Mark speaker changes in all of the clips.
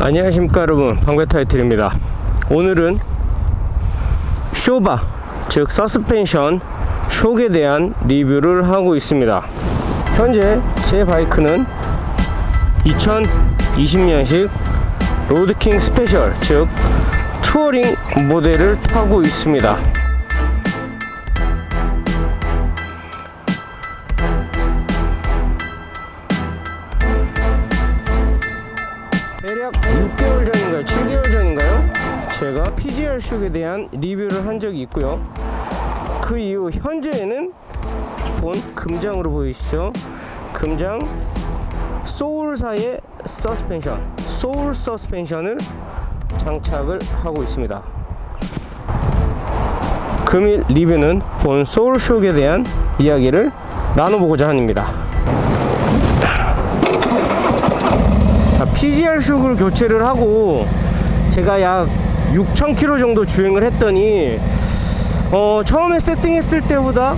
Speaker 1: 안녕하십니까 여러분, 방배타이틀입니다. 오늘은 쇼바 즉 서스펜션 쇽에 대한 리뷰를 하고 있습니다. 현재 제 바이크는 2020년식 로드킹 스페셜 즉 투어링 모델을 타고 있습니다. 대략 6개월 전인가요? 7개월 전인가요? 제가 PGR 쇽에 대한 리뷰를 한 적이 있고요. 그 이후 현재에는 본 금장으로 보이시죠? 금장 소울사의 서스펜션, 소울 서스펜션을 장착을 하고 있습니다. 금일 리뷰는 본 소울 쇽에 대한 이야기를 나눠보고자 합니다. PGR 쇽을 교체를 하고 제가 약 6,000km 정도 주행을 했더니 처음에 세팅했을 때보다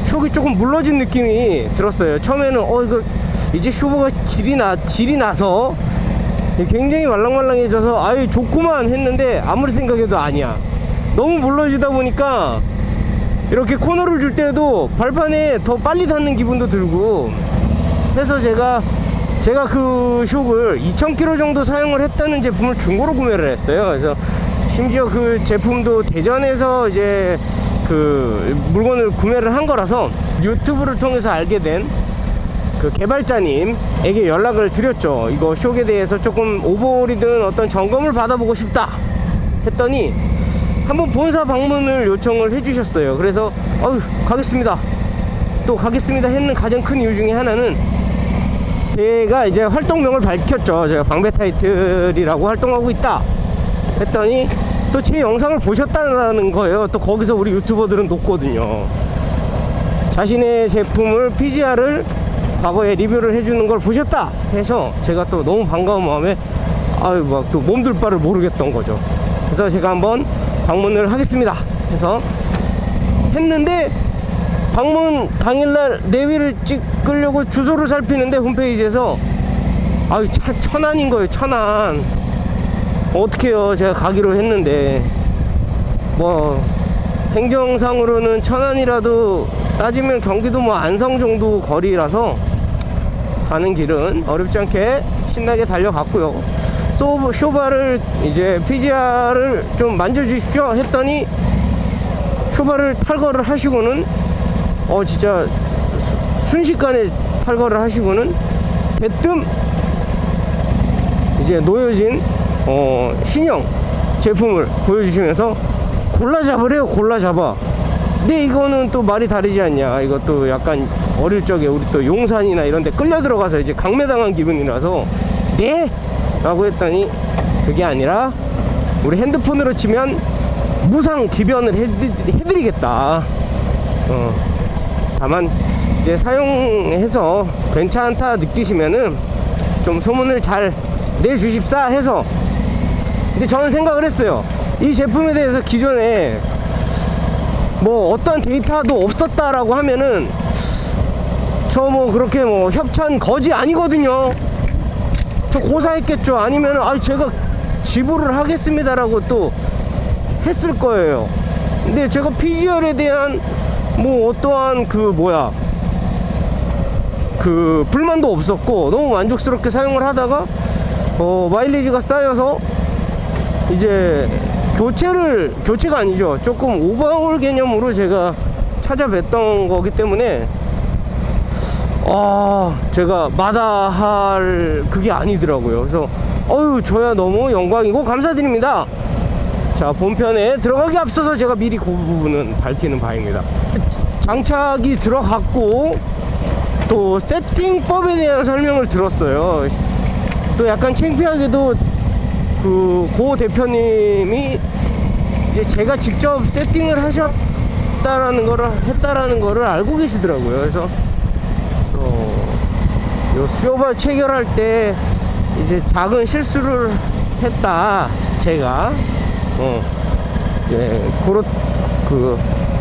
Speaker 1: 쇽이 조금 물러진 느낌이 들었어요. 처음에는 이거 이제 쇼버가 질이 나서 굉장히 말랑말랑해져서 아유 좋구만 했는데 아무리 생각해도 아니야. 너무 물러지다 보니까 이렇게 코너를 줄 때도 발판에 더 빨리 닿는 기분도 들고 그래서 제가 그 쇽을 2,000km 정도 사용을 했다는 제품을 중고로 구매를 했어요. 그래서 심지어 그 제품도 대전에서 이제 그 물건을 구매를 한 거라서 유튜브를 통해서 알게 된 그 개발자님에게 연락을 드렸죠. 이거 쇽에 대해서 조금 오버홀이든 어떤 점검을 받아보고 싶다 했더니 한번 본사 방문을 요청을 해주셨어요. 그래서 가겠습니다. 또 가겠습니다 했는 가장 큰 이유 중에 하나는 제가 이제 활동명을 밝혔죠. 제가 방배타이틀이라고 활동하고 있다 했더니 또 제 영상을 보셨다는 거예요. 또 거기서 우리 유튜버들은 녹거든요. 자신의 제품을 PGR을 과거에 리뷰를 해주는 걸 보셨다 해서 제가 또 너무 반가운 마음에 막 또 몸둘 바를 모르겠던 거죠. 그래서 제가 한번 방문을 하겠습니다 해서 했는데 방문 당일날 내비를 찍으려고 주소를 살피는데 홈페이지에서 천안인 거예요. 천안. 어떡해요. 제가 가기로 했는데 뭐 행정상으로는 천안이라도 따지면 경기도 뭐 안성 정도 거리라서 가는 길은 어렵지 않게 신나게 달려갔고요. 쇼바를 이제 PGR을 좀 만져주십시오 했더니 쇼바를 탈거를 하시고는 진짜 순식간에 탈거를 하시고는 대뜸 이제 놓여진 신형 제품을 보여주시면서 골라잡으래요. 골라잡아. 근데 이거는 또 말이 다르지 않냐. 이것도 약간 어릴 적에 우리 또 용산이나 이런 데 끌려 들어가서 이제 강매당한 기분이라서 네? 라고 했더니 그게 아니라 우리 핸드폰으로 치면 무상 기변을 해드리겠다. 다만 이제 사용해서 괜찮다 느끼시면은 좀 소문을 잘 내주십사 해서. 근데 저는 생각을 했어요. 이 제품에 대해서 기존에 뭐 어떤 데이터도 없었다라고 하면은 저 뭐 그렇게 뭐 협찬 거지 아니거든요. 저 고사했겠죠. 아니면은 제가 지불을 하겠습니다라고 또 했을 거예요. 근데 제가 PGR에 대한 뭐 어떠한 그 불만도 없었고 너무 만족스럽게 사용을 하다가 마일리지가 쌓여서 이제 교체가 아니죠. 조금 오버홀 개념으로 제가 찾아뵀던 거기 때문에 제가 마다할 그게 아니더라고요. 그래서 저야 너무 영광이고 감사드립니다. 자, 본편에 들어가기 앞서서 제가 미리 그 부분은 밝히는 바입니다. 장착이 들어갔고 또 세팅법에 대한 설명을 들었어요. 또 약간 창피하게도 고 대표님이 이제 제가 직접 세팅을 했다라는 거를 알고 계시더라고요. 그래서 요 쇼바 체결할 때 이제 작은 실수를 했다. 제가 이제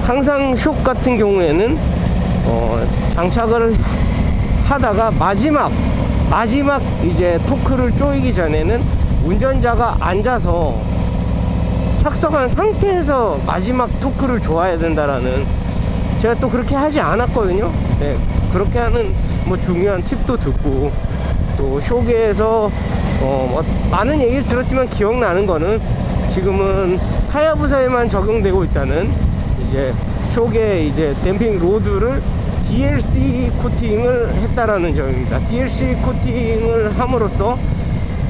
Speaker 1: 항상 쇽 같은 경우에는 장착을 하다가 마지막 이제 토크를 조이기 전에는 운전자가 앉아서 착석한 상태에서 마지막 토크를 좋아해야 된다라는, 제가 또 그렇게 하지 않았거든요. 네, 그렇게 하는 뭐 중요한 팁도 듣고, 또 쇼계에서 뭐 많은 얘기를 들었지만 기억나는 거는 지금은 하야부사에만 적용되고 있다는, 이제 쇼계 이제 댐핑 로드를 DLC 코팅을 했다라는 점입니다. DLC 코팅을 함으로써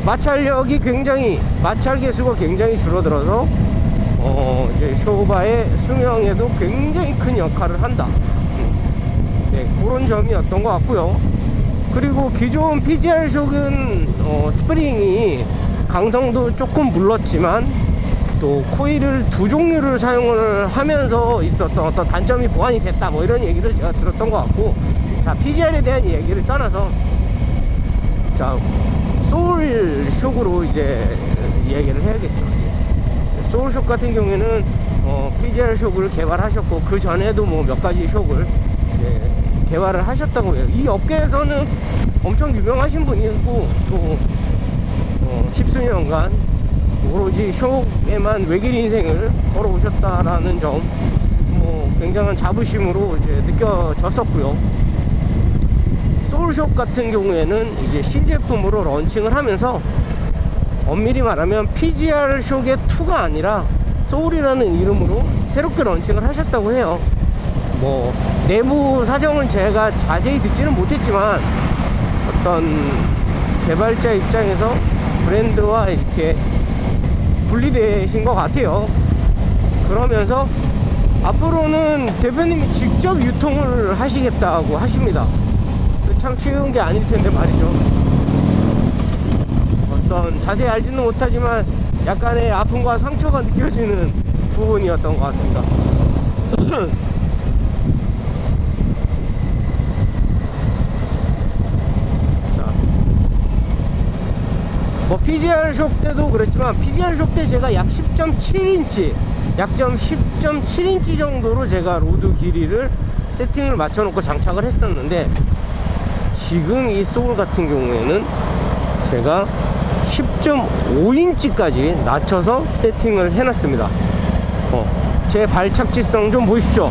Speaker 1: 마찰력이 굉장히, 마찰 개수가 굉장히 줄어들어서 이제 쇼바의 수명에도 굉장히 큰 역할을 한다. 네, 그런 점이었던 것 같고요. 그리고 기존 PGR 숍은 스프링이 강성도 조금 물렀지만 또 코일을 두 종류를 사용을 하면서 있었던 어떤 단점이 보완이 됐다, 뭐 이런 얘기를 제가 들었던 것 같고, 자, PGR에 대한 얘기를 떠나서 자, 소울숍으로 이제 얘기를 해야겠죠. 소울숍 같은 경우에는 PGR 숍을 개발하셨고, 그 전에도 뭐 몇 가지 숍을 이제 개발을 하셨다고 해요. 이 업계에서는 엄청 유명하신 분이고, 또 십수년간 오로지 숍에만 외길 인생을 걸어오셨다라는 점, 뭐 굉장한 자부심으로 이제 느껴졌었고요. 소울숍 같은 경우에는 이제 신제품으로 런칭을 하면서 엄밀히 말하면 PGR 숍의 2가 아니라 소울이라는 이름으로 새롭게 런칭을 하셨다고 해요. 뭐 내부 사정은 제가 자세히 듣지는 못했지만 어떤 개발자 입장에서 브랜드와 이렇게 분리되신 것 같아요. 그러면서 앞으로는 대표님이 직접 유통을 하시겠다고 하십니다. 참 쉬운 게 아닐 텐데 말이죠. 어떤 자세히 알지는 못하지만 약간의 아픔과 상처가 느껴지는 부분이었던 것 같습니다. 자, 뭐 PGR 숍 때도 그랬지만 PGR 숍 때 제가 약 10.7인치, 약 10.7인치 정도로 제가 로드 길이를 세팅을 맞춰놓고 장착을 했었는데, 지금 이 소울 같은 경우에는 제가 10.5인치까지 낮춰서 세팅을 해놨습니다. 제 발착지성 좀 보십시오.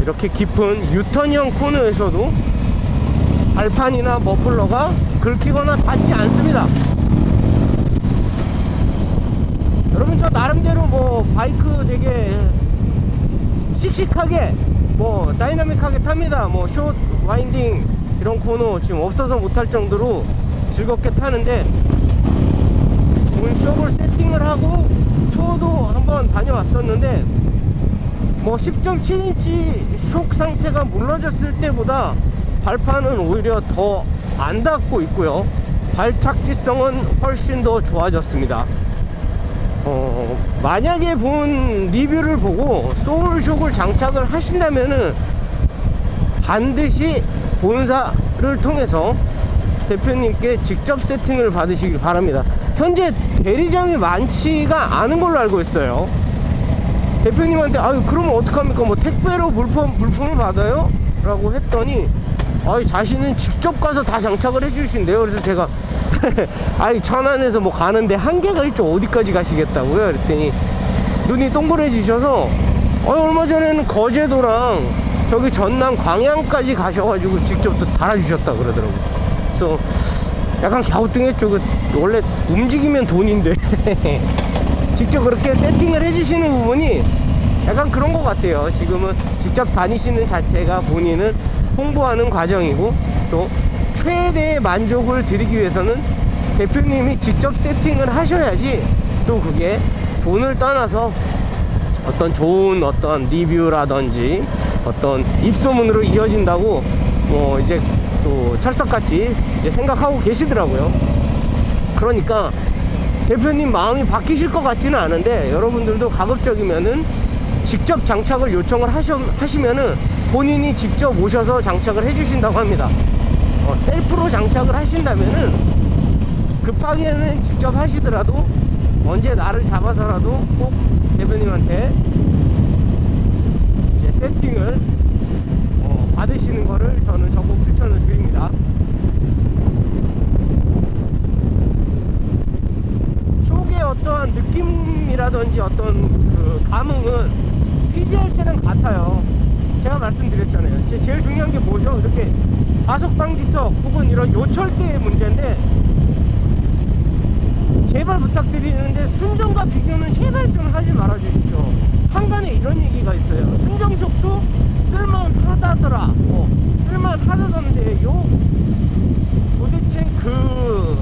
Speaker 1: 이렇게 깊은 유턴형 코너에서도 발판이나 머플러가 긁히거나 닿지 않습니다. 여러분, 저 나름대로 뭐 바이크 되게 씩씩하게 뭐 다이나믹하게 탑니다. 뭐 숏 와인딩 이런 코너 지금 없어서 못할 정도로 즐겁게 타는데, 오늘 숍을 세팅을 하고 투어도 한번 다녀왔었는데, 뭐 10.7인치 숍 상태가 물러졌을 때보다 발판은 오히려 더 안 닿고 있고요. 발착지성은 훨씬 더 좋아졌습니다. 만약에 본 리뷰를 보고 소울숍을 장착을 하신다면은 반드시 본사를 통해서 대표님께 직접 세팅을 받으시길 바랍니다. 현재 대리점이 많지가 않은 걸로 알고 있어요. 대표님한테 아유 그러면 어떡합니까, 뭐 택배로 물품을 받아요? 라고 했더니 아이 자신은 직접 가서 다 장착을 해주신대요. 그래서 제가 아이 천안에서 뭐 가는데 한계가 있죠, 어디까지 가시겠다고요? 그랬더니 눈이 동그래지셔서 얼마 전에는 거제도랑 저기 전남 광양까지 가셔가지고 직접 또 달아주셨다 그러더라고요. 그래서 약간 갸우뚱했죠. 원래 움직이면 돈인데 직접 그렇게 세팅을 해주시는 부분이 약간 그런 것 같아요. 지금은 직접 다니시는 자체가 본인은 홍보하는 과정이고, 또 최대의 만족을 드리기 위해서는 대표님이 직접 세팅을 하셔야지 또 그게 돈을 떠나서 어떤 좋은 어떤 리뷰라든지 어떤 입소문으로 이어진다고 뭐 이제 또 철석같이 이제 생각하고 계시더라고요. 그러니까 대표님 마음이 바뀌실 것 같지는 않은데, 여러분들도 가급적이면은 직접 장착을 요청을 하시면은 본인이 직접 오셔서 장착을 해주신다고 합니다. 셀프로 장착을 하신다면은 급하게는 직접 하시더라도 언제 나를 잡아서라도 꼭 대표님한테 이제 세팅을 받으시는 거를 저는 적극 추천을 드립니다. 촉의 어떠한 느낌이라든지 어떤 그 감흥은 PGR 때는 같아요. 제가 말씀드렸잖아요. 제일 중요한 게 뭐죠? 이렇게 과속 방지턱 혹은 이런 요철대의 문제인데, 제발 부탁드리는데 순정과 비교는 제발 좀 하지 말아 주십시오. 한간에 이런 얘기가 있어요. 순정촉도 쓸만하다더라, 쓸만하다던데요. 도대체 그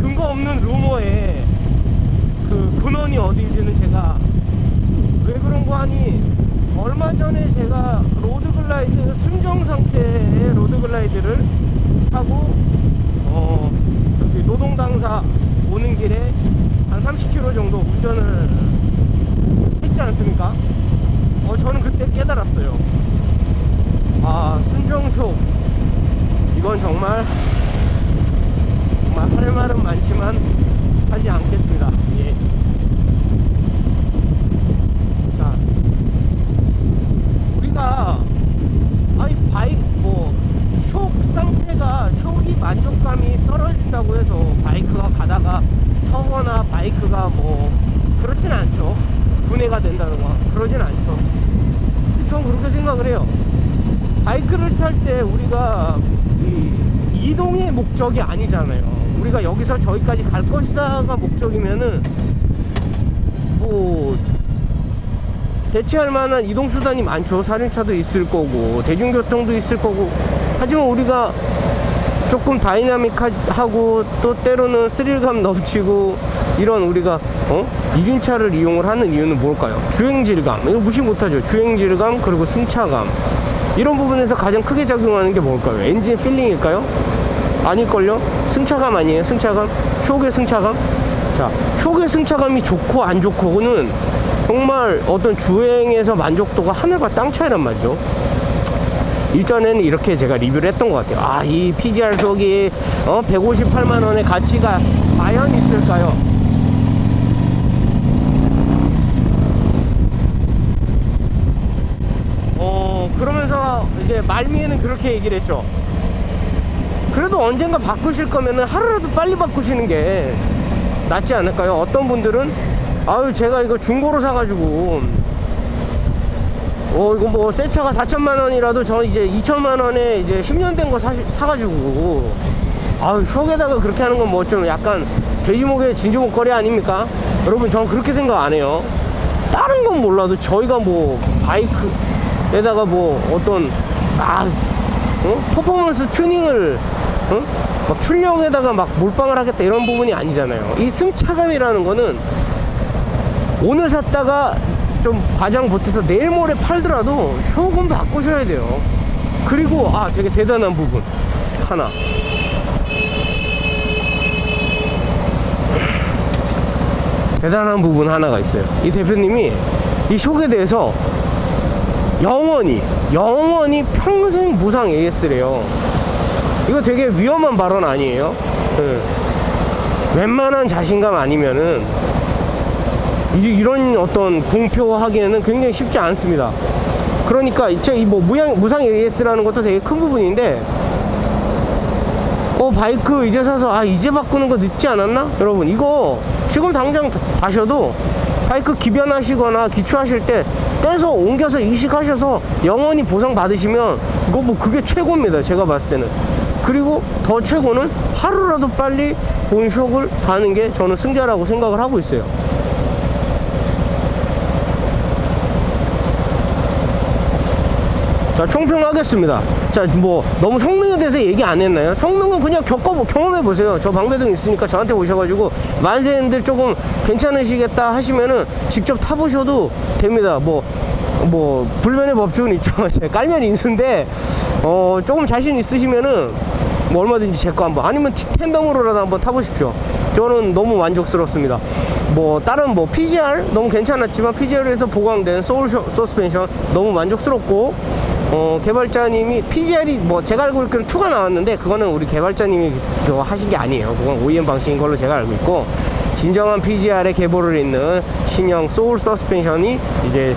Speaker 1: 근거 없는 루머에 그 근원이 어디인지는 제가 왜 그런 거 하니, 얼마 전에 제가 로드글라이드 순정 상태의 로드글라이드를 타고 여기 노동당사 오는 길에 한 30km 정도 운전을 했지 않습니까? 저는 그때 깨달았어요. 순정촉 이건 정말 할 말은 많지만 하지 않겠습니다. 예. 자, 우리가 촉 상태가, 촉이 만족감이 떨어진다고 해서 바이크가 가다가 서거나 바이크가 그렇진 않죠. 분해가 된다던가 그러진 않죠. 전 그렇게 생각을 해요. 바이크를 탈 때 우리가 이동의 목적이 아니잖아요. 우리가 여기서 저기까지 갈 것이다가 목적이면은 대체할 만한 이동수단이 많죠. 사륜차도 있을 거고 대중교통도 있을 거고. 하지만 우리가 조금 다이나믹하고 또 때로는 스릴감 넘치고 이런 우리가 1인차를 이용을 하는 이유는 뭘까요? 주행질감, 이거 무시 못하죠. 주행질감, 그리고 승차감, 이런 부분에서 가장 크게 작용하는 게 뭘까요? 엔진 필링일까요? 아닐걸요? 승차감 아니에요? 승차감? 촉의 승차감? 자, 촉의 승차감이 좋고 안 좋고는 정말 어떤 주행에서 만족도가 하늘과 땅 차이란 말이죠. 일전에는 이렇게 제가 리뷰를 했던 것 같아요. 이 PGR 촉이 158만원의 가치가 과연 있을까요? 그러면서 이제 말미에는 그렇게 얘기를 했죠. 그래도 언젠가 바꾸실 거면은 하루라도 빨리 바꾸시는 게 낫지 않을까요? 어떤 분들은 제가 이거 중고로 사가지고 이거 새 차가 4천만원이라도 저 이제 2천만원에 이제 10년 된 거 사가지고 촉에다가 그렇게 하는 건 좀 약간 돼지목의 진주목걸이 아닙니까? 여러분, 저는 그렇게 생각 안 해요. 다른 건 몰라도 저희가 바이크에다가 어떤 퍼포먼스 튜닝을 막 출력에다가 막 몰빵을 하겠다 이런 부분이 아니잖아요. 이 승차감이라는 거는 오늘 샀다가 좀 과장 보태서 내일 모레 팔더라도 촉은 바꾸셔야 돼요. 그리고 되게 대단한 부분 하나, 대단한 부분 하나가 있어요. 이 대표님이 이 촉에 대해서 영원히 평생 무상 AS래요. 이거 되게 위험한 발언 아니에요? 웬만한 자신감 아니면은 이런 어떤 공표하기에는 굉장히 쉽지 않습니다. 그러니까 이 무상 AS라는 것도 되게 큰 부분인데, 바이크 이제 사서 이제 바꾸는 거 늦지 않았나? 여러분, 이거 지금 당장 다셔도 바이크 기변하시거나 기초하실 때 떼서 옮겨서 이식하셔서 영원히 보상 받으시면 이거 그게 최고입니다. 제가 봤을 때는. 그리고 더 최고는 하루라도 빨리 본 촉을 다는 게 저는 승자라고 생각을 하고 있어요. 자, 총평하겠습니다. 자, 너무 성능에 대해서 얘기 안 했나요? 성능은 그냥 경험해보세요. 저 방배동 있으니까 저한테 오셔가지고 만세인들 조금 괜찮으시겠다 하시면은 직접 타보셔도 됩니다. 불변의 법칙은 있죠. 깔면 인수인데, 조금 자신 있으시면은 얼마든지 제 거 한번, 아니면 텐덤으로라도 한번 타보십시오. 저는 너무 만족스럽습니다. 뭐 다른 뭐 PGR 너무 괜찮았지만 PGR에서 보강된 소울 서스펜션 너무 만족스럽고, 개발자님이 PGR이 뭐 제가 알고 있기로는 2가 나왔는데 그거는 우리 개발자님이 하신 게 아니에요. 그건 OEM 방식인 걸로 제가 알고 있고, 진정한 PGR에 계보를 있는 신형 소울 서스펜션이 이제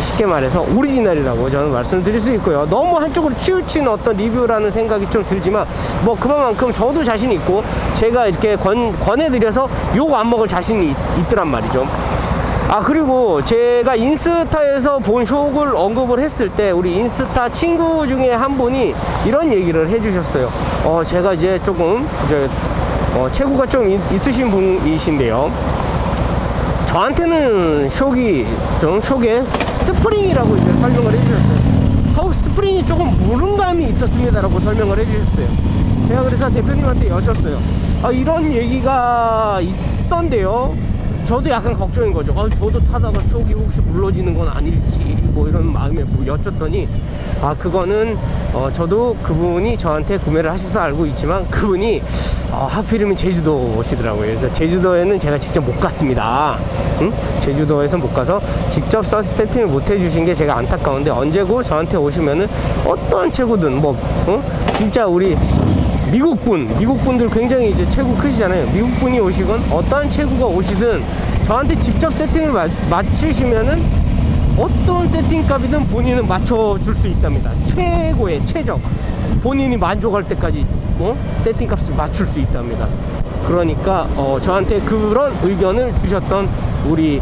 Speaker 1: 쉽게 말해서 오리지널이라고 저는 말씀을 드릴 수 있고요. 너무 한쪽으로 치우친 어떤 리뷰라는 생각이 좀 들지만, 뭐 그만큼 저도 자신이 있고 제가 이렇게 권해드려서 욕 안 먹을 자신이 있더란 말이죠. 그리고 제가 인스타에서 본 숍을 언급을 했을 때 우리 인스타 친구 중에 한 분이 이런 얘기를 해주셨어요. 제가 이제 조금 체구가 좀 있으신 분이신데요, 저한테는 숍에 스프링이라고 이제 설명을 해주셨어요. 스프링이 조금 무름감이 있었습니다 라고 설명을 해주셨어요. 제가 그래서 대표님한테 여쭸어요. 이런 얘기가 있던데요, 저도 약간 걱정인 거죠. 저도 타다가 숍이 혹시 물러지는 건 아닐지 뭐 이런 마음에 뭐 여쭸더니, 그거는 저도 그분이 저한테 구매를 하셔서 알고 있지만 그분이 하필이면 제주도 오시더라고요. 그래서 제주도에는 제가 직접 못 갔습니다. 제주도에서 못 가서 직접 세팅을 못 해주신 게 제가 안타까운데, 언제고 저한테 오시면은 어떠한 체구든 진짜 우리 미국분들 굉장히 이제 체구 크시잖아요. 미국분이 오시건 어떠한 체구가 오시든 저한테 직접 세팅을 맞추시면은 어떤 세팅값이든 본인은 맞춰줄 수 있답니다. 최고의 최적, 본인이 만족할 때까지 세팅값을 맞출 수 있답니다. 그러니까 저한테 그런 의견을 주셨던 우리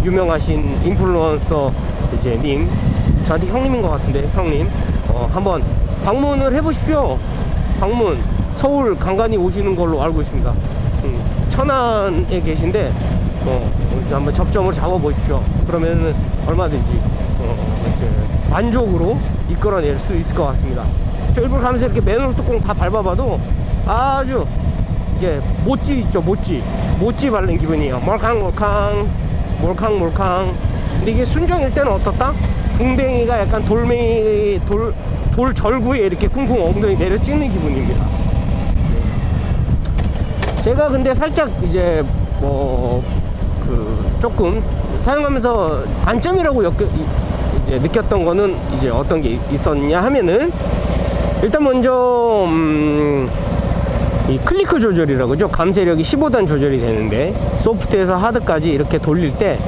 Speaker 1: 유명하신 인플루언서 이제 님, 저한테 형님인 것 같은데, 형님 한번 방문을 해보십시오. 방문, 서울 간간히 오시는 걸로 알고 있습니다. 천안에 계신데 한번 접점을 잡아보십시오. 그러면 얼마든지 이제 만족으로 이끌어낼 수 있을 것 같습니다. 저 일부러 가면서 이렇게 맨홀 뚜껑 다 밟아봐도 아주 이게 모찌 있죠, 모찌 바른 기분이에요. 몰캉. 근데 이게 순정일 때는 어떻다? 궁뎅이가 약간 돌 절구에 이렇게 쿵쿵 엉덩이 내려 찍는 기분입니다. 제가 근데 살짝 이제 조금 사용하면서 단점이라고 이제 느꼈던 거는 이제 어떤 게 있었냐 하면은, 일단 먼저 이 클리크 조절이라고 죠. 감쇄력이 15단 조절이 되는데 소프트에서 하드까지 이렇게 돌릴 때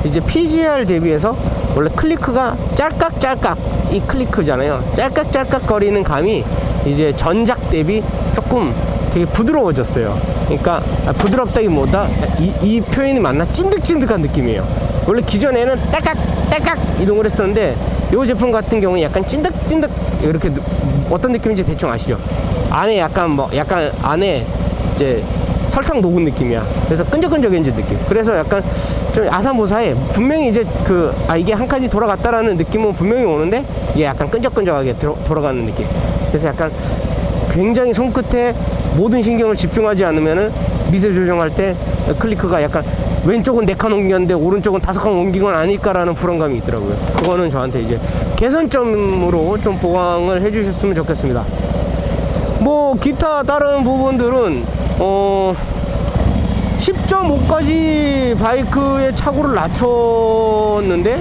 Speaker 1: 이제 PGR 대비해서 원래 클리크가 짤깍 이 클리크잖아요. 짤깍 거리는 감이 이제 전작 대비 조금 되게 부드러워졌어요. 그러니까 부드럽다기보다 이 표현이 맞나? 찐득찐득한 느낌이에요. 원래 기존에는 딸깍 이동을 했었는데 이 제품 같은 경우는 약간 찐득찐득, 이렇게 어떤 느낌인지 대충 아시죠? 안에 약간 안에 이제 설탕 녹은 느낌이야. 그래서 끈적끈적해진 느낌. 그래서 약간 좀 아사모사해. 분명히 이제 이게 한 칸이 돌아갔다라는 느낌은 분명히 오는데 이게 약간 끈적끈적하게 돌아가는 느낌. 그래서 약간 굉장히 손끝에 모든 신경을 집중하지 않으면은 미세 조정할 때 클리크가 약간 왼쪽은 4칸 옮겼는데 오른쪽은 5칸 옮긴 건 아닐까라는 불안감이 있더라고요. 그거는 저한테 이제 개선점으로 좀 보강을 해주셨으면 좋겠습니다. 뭐 기타 다른 부분들은 10.5까지 바이크의 차고를 낮췄는데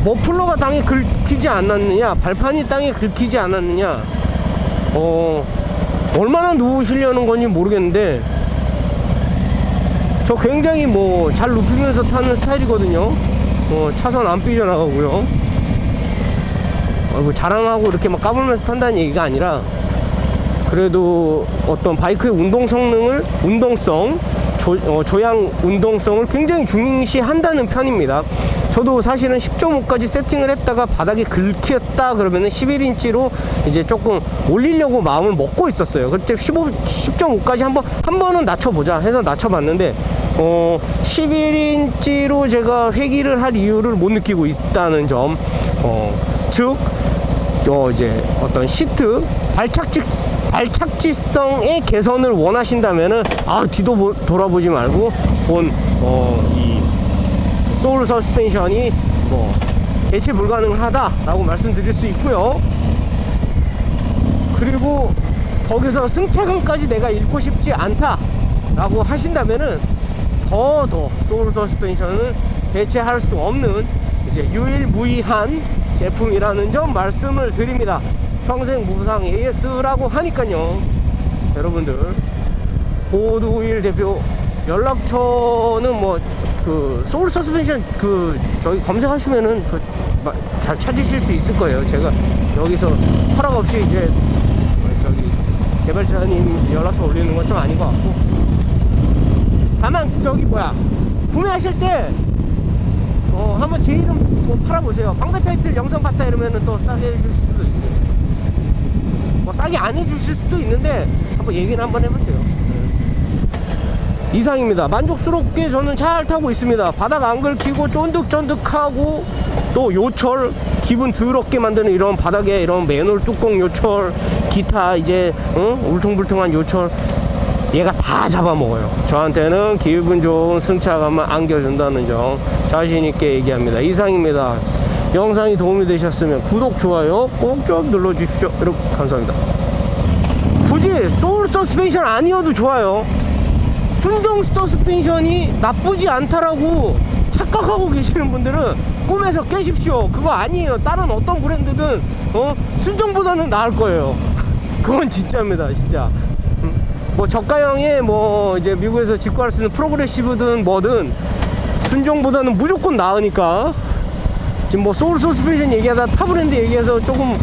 Speaker 1: 머플러가 땅에 긁히지 않았느냐, 발판이 땅에 긁히지 않았느냐, 얼마나 누우시려는 건지 모르겠는데 저 굉장히 잘 눕히면서 타는 스타일이거든요. 차선 안 삐져나가고요. 자랑하고 이렇게 막 까불면서 탄다는 얘기가 아니라, 그래도 어떤 바이크의 조향 운동성을 굉장히 중시한다는 편입니다. 저도 사실은 10.5까지 세팅을 했다가 바닥에 긁혔다 그러면은 11인치로 이제 조금 올리려고 마음을 먹고 있었어요. 그때 10.5까지 한 번은 낮춰보자 해서 낮춰봤는데 11인치로 제가 회귀를 할 이유를 못 느끼고 있다는 점, 즉 이제 어떤 시트 발착지성의 개선을 원하신다면은 뒤도 돌아보지 말고 이 소울 서스펜션이 대체 불가능하다라고 말씀드릴 수 있고요. 그리고 거기서 승차감까지 내가 잃고 싶지 않다 라고 하신다면은 더 소울 서스펜션은 대체할 수 없는 이제 유일무이한 제품이라는 점 말씀을 드립니다. 평생 무상 AS라고 하니까요. 여러분들 고두일 대표 연락처는 뭐 그 소울 서스펜션 그 저기 검색하시면은 그 잘 찾으실 수 있을 거예요. 제가 여기서 허락 없이 이제 저기 개발자님 연락처 올리는 건 좀 아닌 것 같고, 다만 저기 뭐야 구매하실 때 한번 제 이름 뭐 팔아보세요. 방배 타이틀 영상 봤다 이러면은 또 싸게 해주실 수도 있어요. 뭐 싸게 안 해주실 수도 있는데 한번 얘기를 한번 해보세요. 이상입니다. 만족스럽게 저는 잘 타고 있습니다. 바닥 안 긁히고 쫀득쫀득하고 또 요철 기분 더럽게 만드는 이런 바닥에 이런 맨홀 뚜껑 요철, 기타 이제 울퉁불퉁한 요철 얘가 다 잡아먹어요. 저한테는 기분 좋은 승차감만 안겨준다는 점 자신있게 얘기합니다. 이상입니다. 영상이 도움이 되셨으면 구독, 좋아요 꼭 좀 눌러주십시오. 여러분 감사합니다. 굳이 소울 서스펜션 아니어도 좋아요. 순정 서스펜션이 나쁘지 않다라고 착각하고 계시는 분들은 꿈에서 깨십시오. 그거 아니에요. 다른 어떤 브랜드든 순정보다는 나을 거예요. 그건 진짜입니다. 진짜 뭐 저가형의 뭐 이제 미국에서 직구할 수 있는 프로그레시브든 뭐든 순정보다는 무조건 나으니까. 지금 뭐 소울 서스펜션 얘기하다 타 브랜드 얘기해서 조금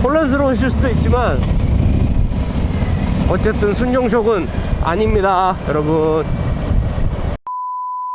Speaker 1: 혼란스러우실 수도 있지만 어쨌든 순정쇼크는 아닙니다 여러분.